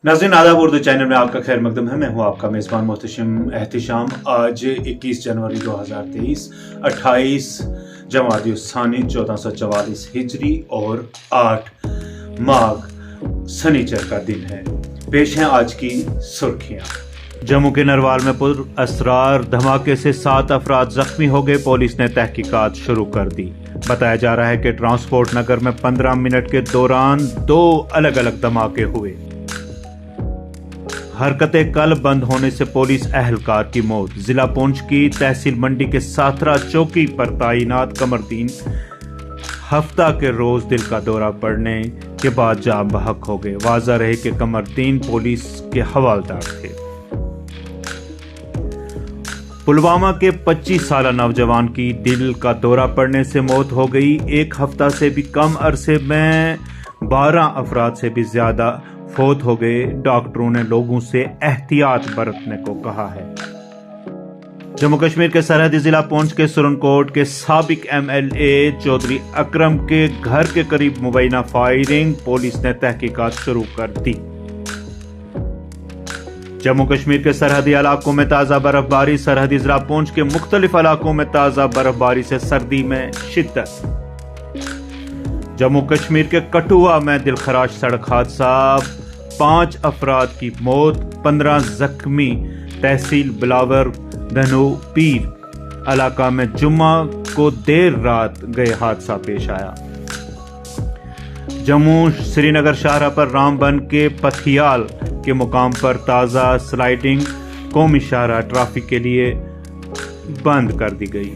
नाज़रीन आदाब, उर्दू चैनल में आपका खैर मकदम है। मैं हूं आपका मेज़बान मोहतशिम एहतिशाम। आज 21 जनवरी 2023 28 जमादी उस्सानी 1444 हिजरी और 8 माघ शनिचर का दिन है। पेश हैं आज की सुर्खियां। जम्मू के नरवाल में पुरअसरार धमाके से 7 अफराद जख्मी हो गए। पुलिस ने तहकीकात शुरू कर दी। बताया जा रहा है कि ट्रांसपोर्ट नगर में 15 मिनट के दौरान 2 अलग अलग धमाके हुए। हरकतें कल बंद होने से पुलिस अहलकार की मौत। जिला पुंछ की तहसील मंडी के साथरा चौकी पर तैनात कमरदीन हफ्ता के रोज दिल का दौरा पड़ने के बाद जान बहक हो गए। वाज़ा रहे कि कमरदीन पुलिस के हवालदार थे। पुलवामा के 25 साला नौजवान की दिल का दौरा पड़ने से मौत हो गई। एक हफ्ता से भी कम अरसे में 12 अफराद से भी ज्यादा फौत हो गए। डॉक्टरों ने लोगों से एहतियात बरतने को कहा है। जम्मू कश्मीर के सरहदी जिला पुंछ के सुरनकोट के साबिक MLA चौधरी अकरम के घर के करीब मुबैना फायरिंग। पुलिस ने तहकीकात शुरू कर दी। जम्मू कश्मीर के सरहदी इलाकों में ताजा बर्फबारी। सरहदी जिला पुंछ के मुख्तलिफ इलाकों में ताजा बर्फबारी से सर्दी में शिद्दत। जम्मू कश्मीर के कठुआ में दिलखराश सड़क हादसा, 5 अफराद की मौत, 15 जख्मी। तहसील बिलावर धनो पीर इलाका में जुम्मा को देर रात गए हादसा पेश आया। जम्मू श्रीनगर शाहरा पर रामबन के पथियाल के मुकाम पर ताज़ा स्लाइडिंग। कौमी शाहरा ट्रैफिक के लिए बंद कर दी गई।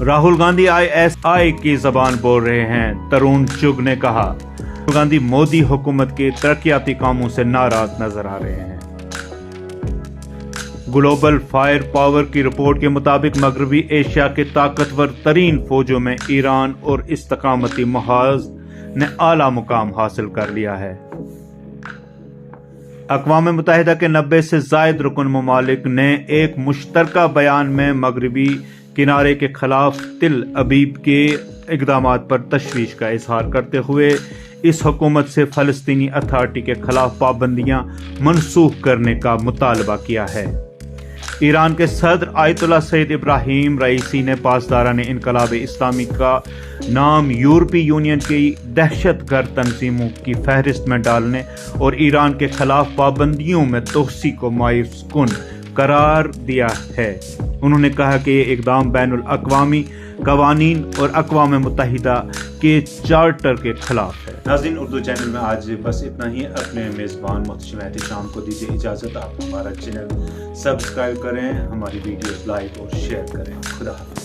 राहुल गांधी ISI की जबान बोल रहे हैं, तरुण चुग ने कहा। राहुल गांधी मोदी हुकूमत के तरक्याती कामों से नाराज नजर आ रहे हैं। ग्लोबल फायर पावर की रिपोर्ट के मुताबिक मगरबी एशिया के ताकतवर तरीन फौजों में ईरान और इस्तकामती महाज ने आला मुकाम हासिल कर लिया है। अक़वाम मुत्तहिदा के 90 से जायद रुकन ममालिक ने एक मुश्तरका बयान में मगरबी किनारे के खिलाफ तिल अबीब के इक़दामात पर तशवीश का इजहार करते हुए इस हुकूमत से फ़लस्तीनी अथॉरिटी के खिलाफ पाबंदियां मनसूख करने का मुतालबा किया है। ईरान के सदर आयतुल्लाह सईद इब्राहिम रईसी ने पासदारान इनकलाब इस्लामी का नाम यूरोपीय यूनियन की दहशतगर्द तंजीमों की फहरिस्त में डालने और ईरान के खिलाफ पाबंदियों में तोसी को मायूस कुन करार दिया है। उन्होंने कहा कि ये इक़दाम बैनुल अक़वामी कवानीन और अक़वाम मुत्तहिदा के चार्टर के खिलाफ है। नाज़रीन, उर्दू चैनल में आज बस इतना ही। अपने मेज़बान मोहतशिम एहतिशाम को दीजिए इजाज़त। आप हमारा चैनल सब्सक्राइब करें, हमारी वीडियोस लाइक और शेयर करें। खुदा हाफ़िज़।